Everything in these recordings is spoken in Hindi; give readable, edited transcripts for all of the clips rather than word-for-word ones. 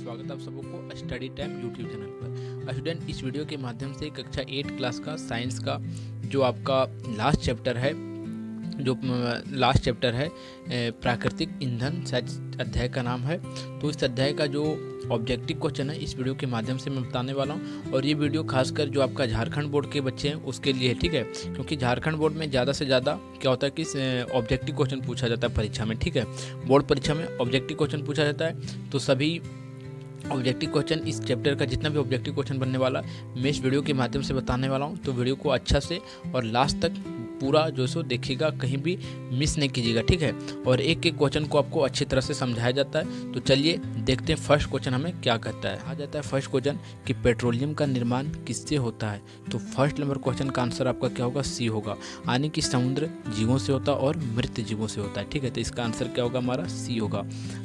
स्वागत है आप सबको स्टडी टाइम यूट्यूब चैनल पर। स्टूडेंट, इस वीडियो के माध्यम से कक्षा 8 क्लास का साइंस का जो आपका लास्ट चैप्टर है प्राकृतिक ईंधन, शायद अध्याय का नाम है। तो इस अध्याय का जो ऑब्जेक्टिव क्वेश्चन है इस वीडियो के माध्यम से मैं बताने वाला हूँ। और ये वीडियो खासकर जो आपका झारखंड बोर्ड के बच्चे हैं उसके लिए है, ठीक है। क्योंकि झारखंड बोर्ड में ज़्यादा से ज़्यादा क्या होता है कि ऑब्जेक्टिव क्वेश्चन पूछा जाता है परीक्षा में, ठीक है। बोर्ड परीक्षा में ऑब्जेक्टिव क्वेश्चन पूछा जाता है। तो सभी ऑब्जेक्टिव क्वेश्चन, इस चैप्टर का जितना भी ऑब्जेक्टिव क्वेश्चन बनने वाला मैं इस वीडियो के माध्यम से बताने वाला हूँ। तो वीडियो को अच्छा से और लास्ट तक पूरा जो सो देखिएगा, कहीं भी मिस नहीं कीजिएगा, ठीक है। और एक एक क्वेश्चन को आपको अच्छी तरह से समझाया जाता है। तो चलिए देखते हैं फर्स्ट क्वेश्चन हमें क्या कहता है। आ जाता है फर्स्ट क्वेश्चन कि पेट्रोलियम का निर्माण किससे होता है। तो फर्स्ट नंबर क्वेश्चन का आंसर आपका क्या होगा, सी होगा। यानी कि समुद्र जीवों से होता है और मृत जीवों से होता है, ठीक है। तो इसका आंसर क्या होगा, हमारा सी होगा।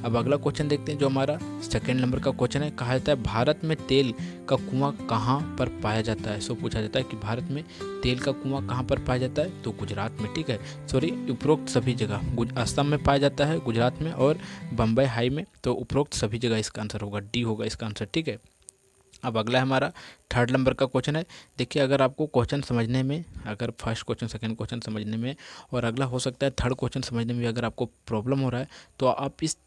अब अगला क्वेश्चन देखते हैं जो हमारा सेकेंड नंबर का क्वेश्चन है। कहा जाता है भारत में तेल का कुआं कहाँ पर पाया जाता है। सो पूछा जाता है कि भारत में तेल का कुआं कहाँ पर पाया जाता है। तो गुजरात में, ठीक है। सॉरी, उपरोक्त सभी जगह। असम में पाया जाता है, गुजरात में और बम्बई हाई में। तो उपरोक्त सभी जगह इसका आंसर होगा, डी होगा इसका आंसर, ठीक है। अब अगला हमारा थर्ड नंबर का क्वेश्चन है। देखिए, अगर आपको क्वेश्चन समझने में, अगर फर्स्ट क्वेश्चन सेकंड क्वेश्चन समझने में और अगला हो सकता है थर्ड क्वेश्चन समझने में अगर आपको प्रॉब्लम हो रहा है तो आप इस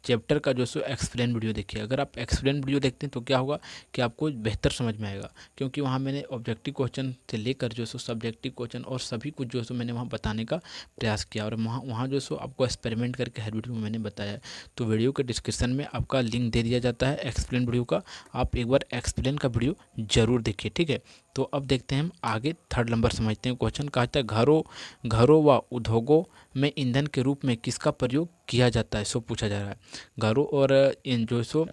चैप्टर का जो सो एक्सप्लेन वीडियो देखिए। अगर आप एक्सप्लेन वीडियो देखते हैं तो क्या होगा कि आपको बेहतर समझ में आएगा। क्योंकि वहाँ मैंने ऑब्जेक्टिव क्वेश्चन से लेकर जो सो सब्जेक्टिव क्वेश्चन और सभी कुछ जो सो मैंने वहाँ बताने का प्रयास किया। और वहाँ जो सो आपको एक्सपेरिमेंट करके हर वीडियो में मैंने बताया है। तो वीडियो के डिस्क्रिप्शन में आपका लिंक दे दिया जाता है एक्सप्लेन वीडियो का। आप एक बार एक्सप्लेन का वीडियो जरूर देखिए, ठीक है। तो अब देखते हैं हम आगे थर्ड नंबर समझते हैं। क्वेश्चन कहता है घरों व उद्योगों में ईंधन के रूप में किसका प्रयोग किया जाता है। सो पूछा जा रहा है घरों और इन जो सो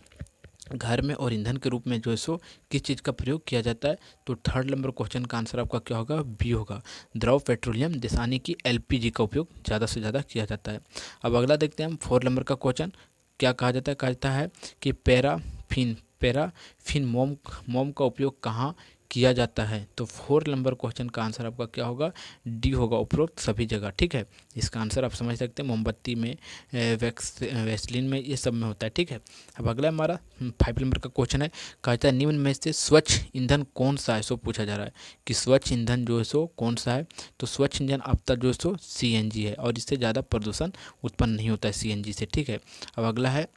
घर में और ईंधन के रूप में जो सो किस चीज़ का प्रयोग किया जाता है। तो थर्ड नंबर क्वेश्चन का आंसर आपका क्या होगा, बी होगा। द्रव पेट्रोलियम यानी कि एलपीजी का उपयोग ज़्यादा से ज़्यादा किया जाता है। अब अगला देखते हैं हम फोर्थ नंबर का क्वेश्चन क्या कहा जाता है कि पैराफिन मोम का उपयोग कहाँ किया जाता है। तो फोर्थ नंबर क्वेश्चन का आंसर आपका क्या होगा, डी होगा, उपरोक्त सभी जगह, ठीक है। इसका आंसर आप समझ सकते हैं, मोमबत्ती में, वैसलीन में, ये सब में होता है, ठीक है। अब अगला हमारा 5 नंबर का क्वेश्चन है। कहता है निम्न में से स्वच्छ ईंधन कौन सा है। सो पूछा जा रहा है कि स्वच्छ ईंधन जो है सो कौन सा है। तो स्वच्छ ईंधन अब तक जो है सो सीएनजी है और इससे ज़्यादा प्रदूषण उत्पन्न नहीं होता है सीएनजी से, ठीक है। अब अगला है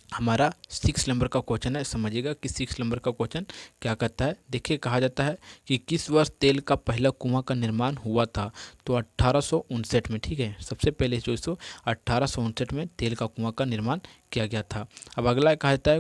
हमारा 6 नंबर का क्वेश्चन है। समझिएगा कि 6 नंबर का क्वेश्चन क्या कहता है। देखिए, कहा जाता है कि किस वर्ष तेल का पहला कुआं का निर्माण हुआ था। तो 1859 में, ठीक है। सबसे पहले जो सो 1859 में तेल का कुआं का निर्माण किया गया था। अब अगला कहा जाता है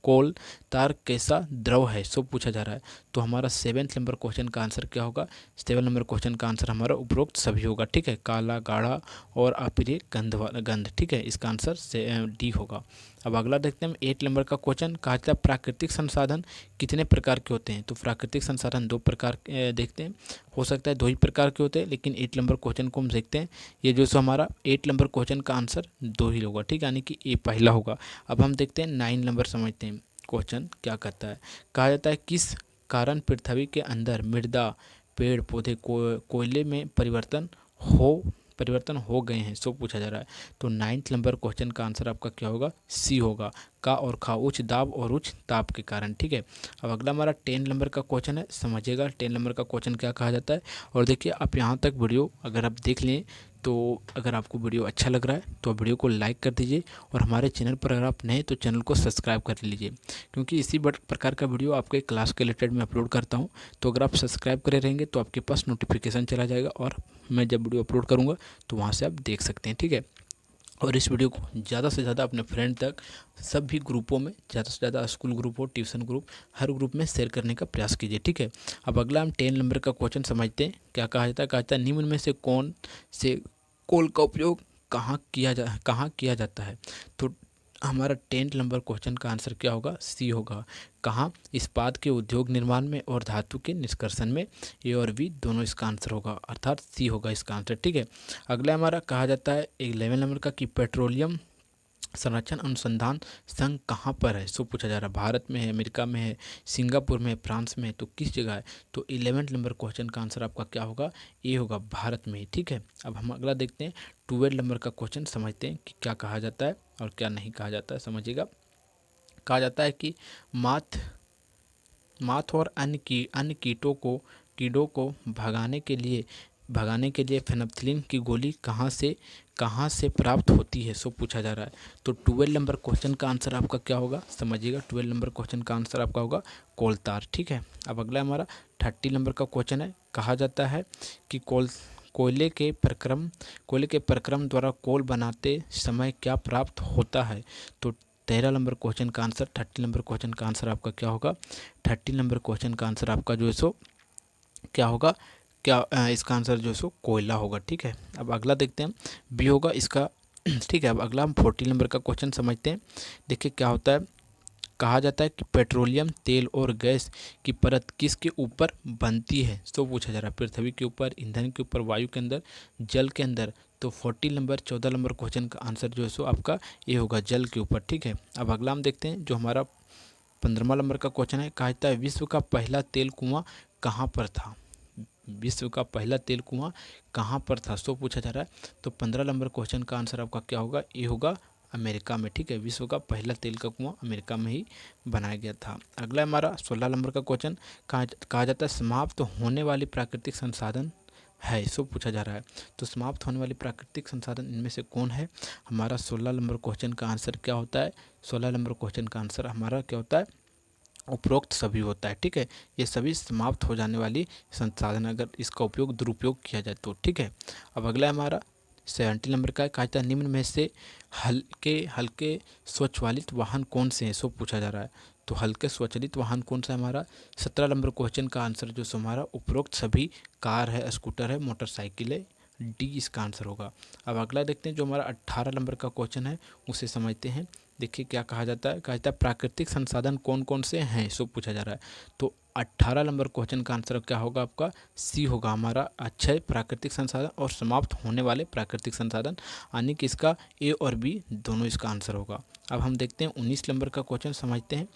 कोल तार कैसा द्रव है। सो पूछा जा रहा है। तो हमारा 7 नंबर क्वेश्चन का आंसर क्या होगा, 7 नंबर क्वेश्चन का आंसर हमारा उपरोक्त सभी होगा, ठीक है। काला, गाढ़ा और अप्रिय गंध, ठीक है। इसका आंसर से डी होगा। अब अगला देखते हैं हम 8 नंबर का क्वेश्चन। कहा जाता है प्राकृतिक संसाधन कितने प्रकार के होते हैं। तो प्राकृतिक संसाधन 2 प्रकार देखते हैं, हो सकता है 2 ही प्रकार के होते हैं, लेकिन 8 नंबर क्वेश्चन को हम देखते हैं। ये जो सो हमारा 8 नंबर क्वेश्चन का आंसर 2 ही होगा, ठीक है, यानी कि ए पहला होगा। अब हम देखते हैं 9 नंबर समझते हैं। क्वेश्चन क्या कहता है। कहा जाता है किस कारण पृथ्वी के अंदर मृदा, पेड़ पौधे, कोयले में परिवर्तन हो गए हैं। सो पूछा जा रहा है। तो 9 नंबर क्वेश्चन का आंसर आपका क्या होगा, सी होगा। का और खा, उच्च दाब और उच्च ताप के कारण, ठीक है। अब अगला हमारा 10 नंबर का क्वेश्चन है। समझिएगा 10 नंबर का क्वेश्चन क्या कहा जाता है। और देखिए, आप यहाँ तक वीडियो अगर आप देख लें तो अगर आपको वीडियो अच्छा लग रहा है तो वीडियो को लाइक कर दीजिए। और हमारे चैनल पर अगर आप नए हैं तो चैनल को सब्सक्राइब कर लीजिए। क्योंकि इसी प्रकार का वीडियो आपके क्लास के रिलेटेड मैं अपलोड करता हूँ। तो अगर आप सब्सक्राइब करे रहेंगे तो आपके पास नोटिफिकेशन चला जाएगा और मैं जब वीडियो अपलोड करूँगा तो वहाँ से आप देख सकते हैं, ठीक है। और इस वीडियो को ज़्यादा से ज़्यादा अपने फ्रेंड तक, सभी ग्रुपों में, ज़्यादा से ज़्यादा स्कूल ग्रुप हो, ट्यूशन ग्रुप, हर ग्रुप में शेयर करने का प्रयास कीजिए, ठीक है। अब अगला हम 10 नंबर का क्वेश्चन समझते हैं। क्या कहा जाता है। कहा जाता है निम्न में से कौन से कोल का उपयोग कहाँ किया जाता है। तो हमारा 10 नंबर क्वेश्चन का आंसर क्या होगा, सी होगा। कहाँ, इस्पात के उद्योग निर्माण में और धातु के निष्कर्षण में। ए और बी दोनों इसका आंसर होगा, अर्थात सी होगा इसका आंसर, ठीक है। अगला हमारा कहा जाता है 11 नंबर का कि पेट्रोलियम संरक्षण अनुसंधान संघ कहाँ पर है। सो पूछा जा रहा है भारत में है, अमेरिका में है, सिंगापुर में है, फ्रांस में है, तो किस जगह है। तो 11 नंबर क्वेश्चन का आंसर आपका क्या होगा, ए होगा, भारत में ही, ठीक है। अब हम अगला देखते हैं 12 नंबर का क्वेश्चन समझते हैं कि क्या कहा जाता है और क्या नहीं कहा जाता है। समझिएगा कहा जाता है कि माथ माथ और अन्य कीड़ों को भगाने के लिए फेनप्थलीन की गोली कहाँ से प्राप्त होती है, सो पूछा जा रहा है। तो 12 नंबर क्वेश्चन का आंसर आपका क्या होगा, समझिएगा। 12 नंबर क्वेश्चन का आंसर आपका होगा कोलतार, ठीक है। अब अगला हमारा 30 नंबर का क्वेश्चन है। कहा जाता है कि कोयले के प्रक्रम द्वारा कोल बनाते समय क्या प्राप्त होता है। तो 13 नंबर क्वेश्चन का आंसर 30 नंबर क्वेश्चन का आंसर आपका क्या होगा। 30 नंबर क्वेश्चन का आंसर आपका जो है सो क्या होगा, इसका आंसर जो है सो कोयला होगा, ठीक है। अब अगला देखते हैं, बी होगा इसका, ठीक है। अब अगला हम 14 नंबर का क्वेश्चन समझते हैं। देखिए क्या होता है। कहा जाता है कि पेट्रोलियम तेल और गैस की परत किसके ऊपर बनती है, तो पूछा जा रहा है। पृथ्वी के ऊपर, ईंधन के ऊपर, वायु के अंदर, जल के अंदर। तो 14 नंबर क्वेश्चन का आंसर जो है सो आपका ये होगा, जल के ऊपर, ठीक है। अब अगला हम देखते हैं जो हमारा 15वां नंबर का क्वेश्चन है। कहा जाता है विश्व का पहला तेल कुआं कहाँ पर था। विश्व का पहला तेल कुआं कहाँ पर था, सो पूछा जा रहा है। तो 15 नंबर क्वेश्चन का आंसर आपका क्या होगा, ये होगा अमेरिका में, ठीक है। विश्व का पहला तेल का कुआं अमेरिका में ही बनाया गया था। अगला हमारा 16 नंबर का क्वेश्चन। कहा जाता है समाप्त होने वाली प्राकृतिक संसाधन है, सो पूछा जा रहा है। तो समाप्त होने वाली प्राकृतिक संसाधन इनमें से कौन है। हमारा 16 नंबर क्वेश्चन का आंसर क्या होता है। 16 नंबर क्वेश्चन का आंसर हमारा क्या होता है, उपरोक्त सभी होता है, ठीक है। ये सभी समाप्त हो जाने वाली संसाधन अगर इसका उपयोग दुरुपयोग किया जाए तो, ठीक है। अब अगला हमारा 70 नंबर का है। कहा जाता है निम्न में से हल्के स्वचालित वाहन कौन से हैं, सो पूछा जा रहा है। तो हल्के स्वचालित वाहन कौन सा है हमारा। 17 नंबर क्वेश्चन का आंसर जो हमारा उपरोक्त सभी कार है, स्कूटर है, मोटरसाइकिल है, डी इसका आंसर होगा। अब अगला देखते हैं जो हमारा 18 नंबर का क्वेश्चन है, उसे समझते हैं। देखिए क्या कहा जाता है। कहा जाता है प्राकृतिक संसाधन कौन कौन से हैं, सो पूछा जा रहा है। तो 18 नंबर क्वेश्चन का आंसर क्या होगा आपका, सी होगा हमारा, अक्षय प्राकृतिक संसाधन और समाप्त होने वाले प्राकृतिक संसाधन, यानी कि इसका ए और बी दोनों इसका आंसर होगा। अब हम देखते हैं 19 नंबर का क्वेश्चन समझते हैं।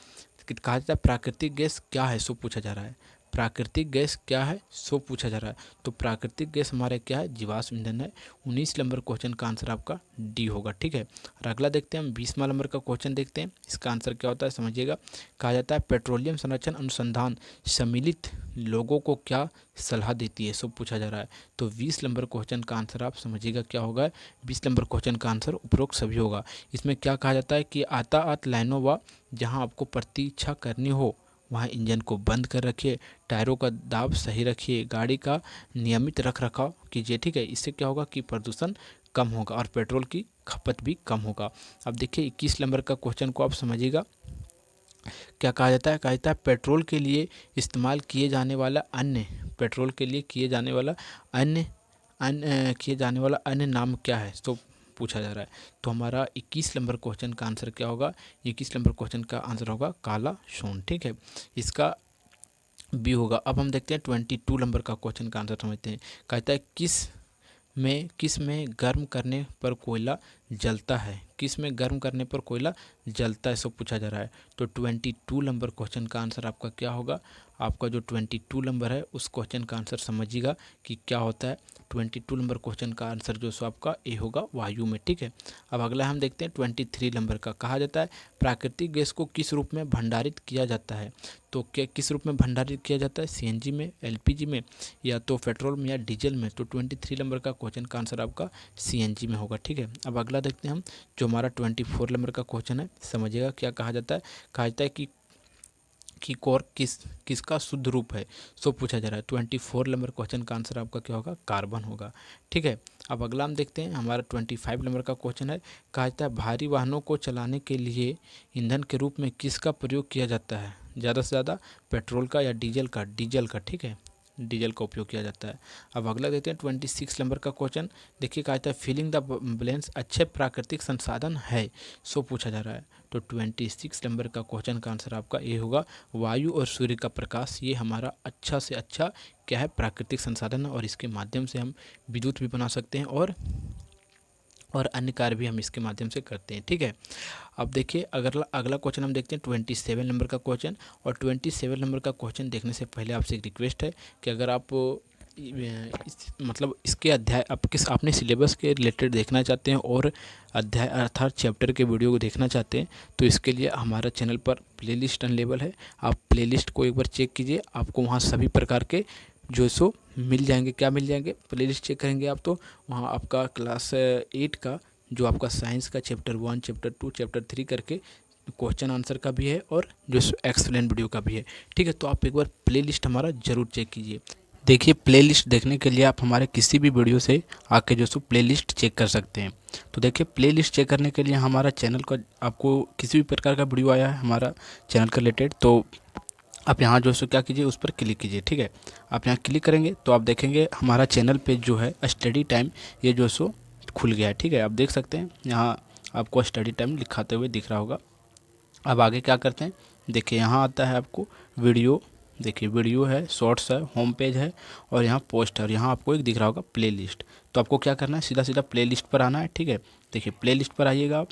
कहा जाता है प्राकृतिक गैस क्या है, सो पूछा जा रहा है। प्राकृतिक गैस क्या है, सो पूछा जा रहा है। तो प्राकृतिक गैस हमारे क्या है, जीवाश्म ईंधन है। 19 नंबर क्वेश्चन का आंसर आपका डी होगा, ठीक है। और अगला देखते हैं हम 20वां नंबर का क्वेश्चन देखते हैं। इसका आंसर क्या होता है समझिएगा। कहा जाता है पेट्रोलियम संरक्षण अनुसंधान सम्मिलित लोगों को क्या सलाह देती है, सो पूछा जा रहा है। तो 20 नंबर क्वेश्चन का आंसर आप समझिएगा क्या होगा। 20 नंबर क्वेश्चन का आंसर उपरोक्त सभी होगा। इसमें क्या कहा जाता है कि यातायात लाइनों व जहाँ आपको प्रतीक्षा करनी हो वहाँ इंजन को बंद कर रखिए, टायरों का दाब सही रखिए, गाड़ी का नियमित रख रखाव कीजिए, ठीक है। इससे क्या होगा कि प्रदूषण कम होगा और पेट्रोल की खपत भी कम होगा। अब देखिए 21 नंबर का क्वेश्चन को आप समझिएगा। क्या कहा जाता है। कहा जाता है पेट्रोल के लिए इस्तेमाल किए जाने वाला अन्य नाम क्या है, तो पूछा जा रहा है। तो हमारा 21 नंबर क्वेश्चन का आंसर क्या होगा। 21 नंबर क्वेश्चन का आंसर होगा काला सोन, ठीक है। इसका बी होगा। अब हम देखते हैं 22 नंबर का क्वेश्चन का आंसर समझते हैं। कहता है किस में गर्म करने पर कोयला जलता है, किस में गर्म करने पर कोयला जलता है, सब पूछा जा रहा है। तो 22 नंबर क्वेश्चन का आंसर आपका क्या होगा। आपका जो 22 नंबर है उस क्वेश्चन का आंसर समझिएगा कि क्या होता है। 22 नंबर क्वेश्चन का आंसर जो सो आपका ए होगा, वायु में, ठीक है। अब अगला हम देखते हैं 23 नंबर का। कहा जाता है प्राकृतिक गैस को किस रूप में भंडारित किया जाता है। तो क्या किस रूप में भंडारित किया जाता है, सीएनजी में, एलपीजी में, या तो पेट्रोल में या डीजल में। तो 23 नंबर का क्वेश्चन का आंसर आपका सीएनजी में होगा, ठीक है। अब अगला देखते हैं हम जो हमारा 24 नंबर का क्वेश्चन है। समझिएगा क्या कहा जाता है। कहा जाता है कि कोर किसका शुद्ध रूप है, सो पूछा जा रहा है। 24 नंबर क्वेश्चन का आंसर आपका क्या होगा, कार्बन होगा, ठीक है। अब अगला हम देखते हैं हमारा 25 नंबर का क्वेश्चन है। कहा जाता है भारी वाहनों को चलाने के लिए ईंधन के रूप में किसका प्रयोग किया जाता है, ज़्यादा से ज़्यादा पेट्रोल का या डीजल का, ठीक है, डीजल का उपयोग किया जाता है। अब अगला देखते हैं 26 नंबर का क्वेश्चन। देखिए कहा जाता है फिलिंग द बैलेंस अच्छे प्राकृतिक संसाधन है, सो पूछा जा रहा है। तो 26 नंबर का क्वेश्चन का आंसर आपका ये होगा, वायु और सूर्य का प्रकाश ये हमारा अच्छा से अच्छा क्या है, प्राकृतिक संसाधन है। और इसके माध्यम से हम विद्युत भी बना सकते हैं और अन्य कार्य भी हम इसके माध्यम से करते हैं, ठीक है। अब देखिए अगला क्वेश्चन हम देखते हैं 27 नंबर का क्वेश्चन। और 27 नंबर का क्वेश्चन देखने से पहले आपसे एक रिक्वेस्ट है कि अगर आप मतलब इसके अध्याय आप किस अपने सिलेबस के रिलेटेड देखना चाहते हैं और अध्याय अर्थात चैप्टर के वीडियो को देखना चाहते हैं, तो इसके लिए हमारा चैनल पर प्लेलिस्ट अवेलेबल है। आप प्लेलिस्ट को एक बार चेक कीजिए, आपको वहाँ सभी प्रकार के जो सो मिल जाएंगे। क्या मिल जाएंगे? प्लेलिस्ट चेक करेंगे आप तो वहाँ आपका क्लास 8 का जो आपका साइंस का चैप्टर 1, चैप्टर 2, चैप्टर 3 करके क्वेश्चन आंसर का भी है और जो एक्सप्लेन वीडियो का भी है। ठीक है, तो आप एक बार प्लेलिस्ट हमारा ज़रूर चेक कीजिए। देखिए, प्लेलिस्ट देखने के लिए आप हमारे किसी भी वीडियो से आके जो सो प्लेलिस्ट चेक कर सकते हैं। तो देखिए, प्लेलिस्ट चेक करने के लिए हमारा चैनल का आपको किसी भी प्रकार का वीडियो आया है हमारा चैनल के रिलेटेड, तो आप यहाँ जो सो क्या कीजिए, उस पर क्लिक कीजिए। ठीक है, आप यहाँ क्लिक करेंगे तो आप देखेंगे हमारा चैनल पे जो है स्टडी टाइम ये जो सो खुल गया है। ठीक है, आप देख सकते हैं यहाँ आपको स्टडी टाइम लिखाते हुए दिख रहा होगा। अब आगे क्या करते हैं, देखिए यहाँ आता है आपको वीडियो। देखिए, वीडियो है, शॉर्ट्स है, होम पेज है और यहाँ पोस्ट है और यहाँ आपको एक दिख रहा होगा प्लेलिस्ट। तो आपको क्या करना है, सीधा सीधा प्लेलिस्ट पर आना है। ठीक है, देखिए प्लेलिस्ट पर आइएगा आप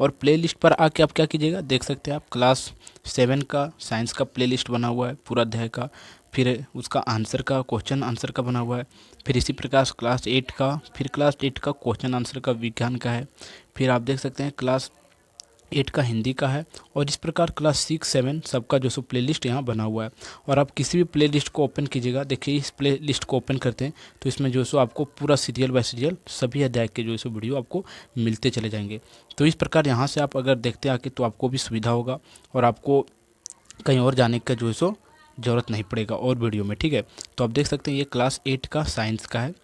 और प्लेलिस्ट पर आके आप क्या कीजिएगा, देख सकते हैं आप क्लास 7 का साइंस का प्लेलिस्ट बना हुआ है पूरा अध्याय का, फिर उसका आंसर का क्वेश्चन आंसर का बना हुआ है, फिर इसी प्रकार क्लास 8 का, फिर क्लास 8 का क्वेश्चन आंसर का विज्ञान का है, फिर आप देख सकते हैं क्लास 8 का हिंदी का है और इस प्रकार क्लास 6, 7 सबका जो सो प्लेलिस्ट यहाँ बना हुआ है। और आप किसी भी प्लेलिस्ट को ओपन कीजिएगा, देखिए इस प्लेलिस्ट को ओपन करते हैं तो इसमें जो सो आपको पूरा सीरियल बाय सीरियल सभी अध्याय के जो सो वीडियो आपको मिलते चले जाएंगे। तो इस प्रकार यहाँ से आप अगर देखते आके तो आपको भी सुविधा होगा और आपको कहीं और जाने का जो सो ज़रूरत नहीं पड़ेगा और वीडियो में। ठीक है, तो आप देख सकते हैं ये क्लास 8 का साइंस का है।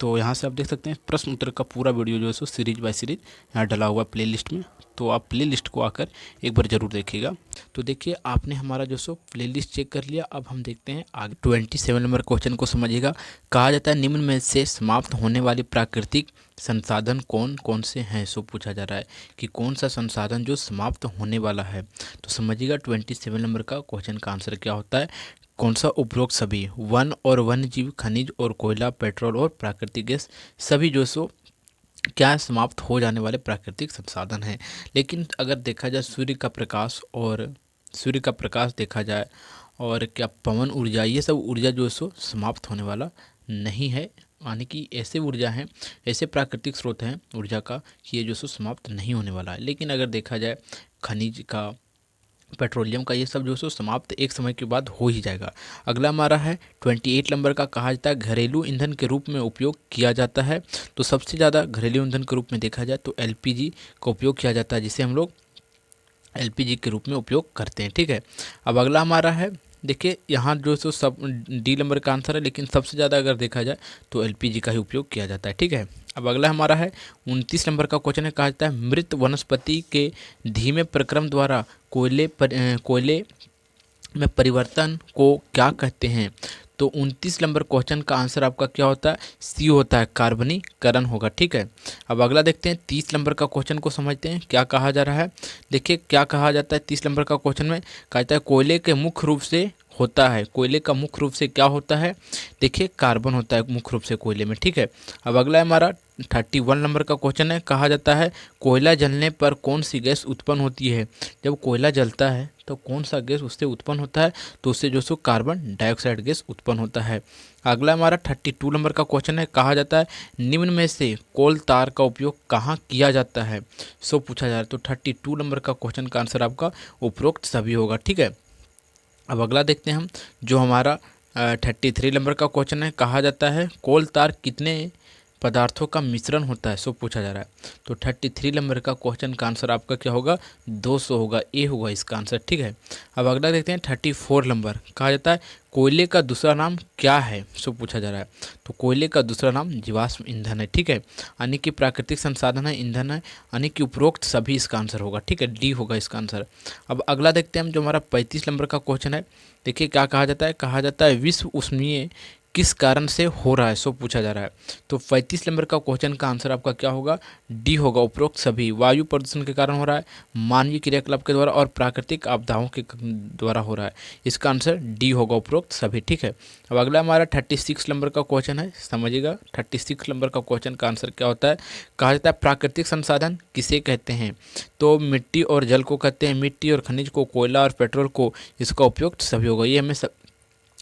तो यहाँ से आप देख सकते हैं प्रश्न उत्तर का पूरा वीडियो जो है सो सीरीज बाय सीरीज यहाँ डला हुआ है प्लेलिस्ट में। तो आप प्लेलिस्ट को आकर एक बार ज़रूर देखिएगा। तो देखिए, आपने हमारा जो सो प्लेलिस्ट चेक कर लिया। अब हम देखते हैं आगे 27 नंबर क्वेश्चन को समझिएगा। कहा जाता है निम्न में से समाप्त होने वाले प्राकृतिक संसाधन कौन कौन से हैं। सो पूछा जा रहा है कि कौन सा संसाधन जो समाप्त होने वाला है। तो समझिएगा 27 नंबर का क्वेश्चन का आंसर क्या होता है। कौन सा? उपरोक्त सभी, वन और वन्य जीव, खनिज और कोयला, पेट्रोल और प्राकृतिक गैस, सभी जो सो क्या समाप्त हो जाने वाले प्राकृतिक संसाधन हैं। लेकिन अगर देखा जाए सूर्य का प्रकाश देखा जाए और क्या पवन ऊर्जा, ये सब ऊर्जा जो है सो समाप्त होने वाला नहीं है। यानी कि ऐसे ऊर्जा हैं, ऐसे प्राकृतिक स्रोत हैं ऊर्जा का कि ये जो सो समाप्त नहीं होने वाला है। लेकिन अगर देखा जाए खनिज का, पेट्रोलियम का, ये सब जो सो समाप्त एक समय के बाद हो ही जाएगा। अगला हमारा है 28 नंबर का। कहा जाता है घरेलू ईंधन के रूप में उपयोग किया जाता है। तो सबसे ज़्यादा घरेलू ईंधन के रूप में देखा जाए तो एलपीजी का उपयोग किया जाता है, जिसे हम लोग एलपीजी के रूप में उपयोग करते हैं। ठीक है, अब अगला हमारा है, देखिए यहाँ जो सो सब डी नंबर का आंसर है, लेकिन सबसे ज़्यादा अगर देखा जाए तो एलपीजी का ही उपयोग किया जाता है। ठीक है, अब अगला हमारा है 29 नंबर का क्वेश्चन है। कहा जाता है मृत वनस्पति के धीमे प्रक्रम द्वारा कोयले में परिवर्तन को क्या कहते हैं। तो 29 नंबर क्वेश्चन का आंसर आपका क्या होता है, सी होता है, कार्बनीकरण होगा। ठीक है, अब अगला देखते हैं 30 नंबर का क्वेश्चन को समझते हैं क्या कहा जा रहा है। देखिए क्या कहा जाता है 30 नंबर का क्वेश्चन में, कहा जाता है कोयले के मुख्य रूप से होता है, कोयले का मुख्य रूप से क्या होता है, देखिए कार्बन होता है मुख्य रूप से कोयले में। ठीक है, अब अगला हमारा 31 नंबर का क्वेश्चन है। कहा जाता है कोयला जलने पर कौन सी गैस उत्पन्न होती है। जब कोयला जलता है तो कौन सा गैस उससे उत्पन्न होता है, तो उससे जो सो कार्बन डाइऑक्साइड गैस उत्पन्न होता है। अगला हमारा 32 नंबर का क्वेश्चन है। कहा जाता है निम्न में से कोल तार का उपयोग कहाँ किया जाता है। सो पूछा जा रहा है, तो 32 नंबर का क्वेश्चन का आंसर आपका उपरोक्त सभी होगा। ठीक है, अब अगला देखते हैं हम, जो हमारा 33 नंबर का क्वेश्चन है। कहा जाता है कोल तार कितने पदार्थों का मिश्रण होता है। सो पूछा जा रहा है, तो 33 नंबर का क्वेश्चन का आंसर आपका क्या होगा, 200 होगा, ए होगा इसका आंसर। ठीक है, अब अगला देखते हैं 34 नंबर। कहा जाता है कोयले का दूसरा नाम क्या है। सो पूछा जा रहा है, तो कोयले का दूसरा नाम जीवाश्म ईंधन है। ठीक है, यानी कि प्राकृतिक संसाधन है, ईंधन है, यानी कि उपरोक्त सभी इसका आंसर होगा। ठीक है, डी होगा इसका आंसर। अब अगला देखते हैं हम, जो हमारा 35 नंबर का क्वेश्चन है। देखिए क्या कहा जाता है, कहा जाता है विश्व उष्मीय किस कारण से हो रहा है। सो पूछा जा रहा है, तो 35 नंबर का क्वेश्चन का आंसर आपका क्या होगा, डी होगा, उपरोक्त सभी। वायु प्रदूषण के कारण हो रहा है, मानवीय क्रियाकलाप के द्वारा और प्राकृतिक आपदाओं के द्वारा हो रहा है। इसका आंसर डी होगा, उपरोक्त सभी। ठीक है, अब अगला हमारा 36 नंबर का क्वेश्चन है, समझिएगा 36 नंबर का क्वेश्चन का आंसर क्या होता है। कहा जाता है प्राकृतिक संसाधन किसे कहते हैं। तो मिट्टी और जल को कहते हैं, मिट्टी और खनिज को, कोयला और पेट्रोल को, इसका उपयोग सभी होगा। ये हमें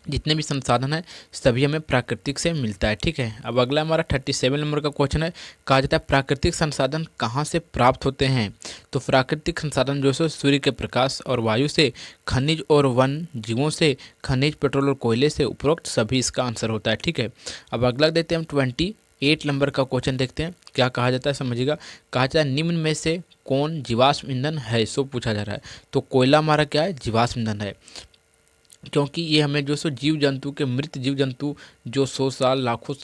जितने भी संसाधन है सभी हमें प्राकृतिक से मिलता है। ठीक है, अब अगला हमारा 37 नंबर का क्वेश्चन है। कहा जाता है प्राकृतिक संसाधन कहाँ से प्राप्त होते हैं। तो प्राकृतिक संसाधन जो है सूर्य के प्रकाश और वायु से, खनिज और वन जीवों से, खनिज, पेट्रोल और कोयले से, उपरोक्त सभी इसका आंसर होता है। ठीक है, अब अगला देखते हैं हम 28 नंबर का क्वेश्चन देखते हैं क्या कहा जाता है, समझिएगा। कहा जाता है निम्न में से कौन जीवाश्म ईंधन है, सो पूछा जा रहा है। तो कोयला हमारा क्या है, जीवाश्म ईंधन है, क्योंकि ये हमें जो सो जीव जंतु के, मृत जीव जंतु जो 100 साल, लाखों,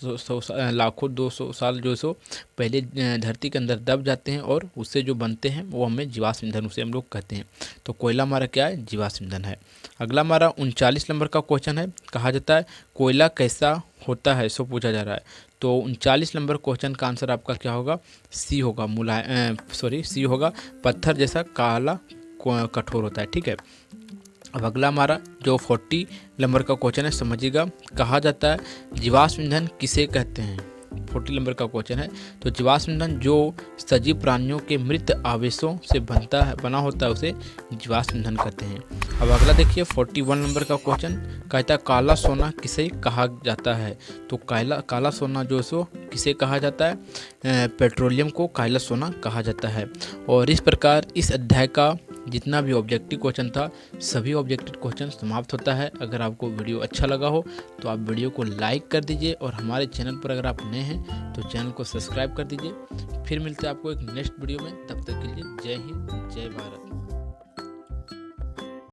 200 साल जो सो पहले धरती के अंदर दब जाते हैं और उससे जो बनते हैं वो हमें जीवाश्म ईंधन उसे हम लोग कहते हैं। तो कोयला हमारा क्या है, जीवाश्म ईंधन है। अगला हमारा 39 नंबर का क्वेश्चन है। कहा जाता है कोयला कैसा होता है, सो पूछा जा रहा है। तो 39 नंबर क्वेश्चन का आंसर आपका क्या होगा, सी होगा, सी होगा, पत्थर जैसा काला कठोर होता है। ठीक है, अब अगला हमारा जो 40 नंबर का क्वेश्चन है, समझिएगा। कहा जाता है जीवाश्म ईंधन किसे कहते हैं। 40 नंबर का क्वेश्चन है। तो जीवाश्म ईंधन जो सजीव प्राणियों के मृत आवेशों से बना होता है उसे जीवाश्म ईंधन कहते हैं। अब अगला देखिए 41 नंबर का क्वेश्चन। कहता है काला सोना किसे कहा जाता है। तो काला सोना जो है सो किसे कहा जाता है, पेट्रोलियम को काला सोना कहा जाता है। और इस प्रकार इस अध्याय का जितना भी ऑब्जेक्टिव क्वेश्चन था सभी ऑब्जेक्टिव क्वेश्चन समाप्त होता है। अगर आपको वीडियो अच्छा लगा हो तो आप वीडियो को लाइक कर दीजिए और हमारे चैनल पर अगर आप नए हैं तो चैनल को सब्सक्राइब कर दीजिए। फिर मिलते हैं आपको एक नेक्स्ट वीडियो में, तब तक के लिए जय हिंद, जय भारत।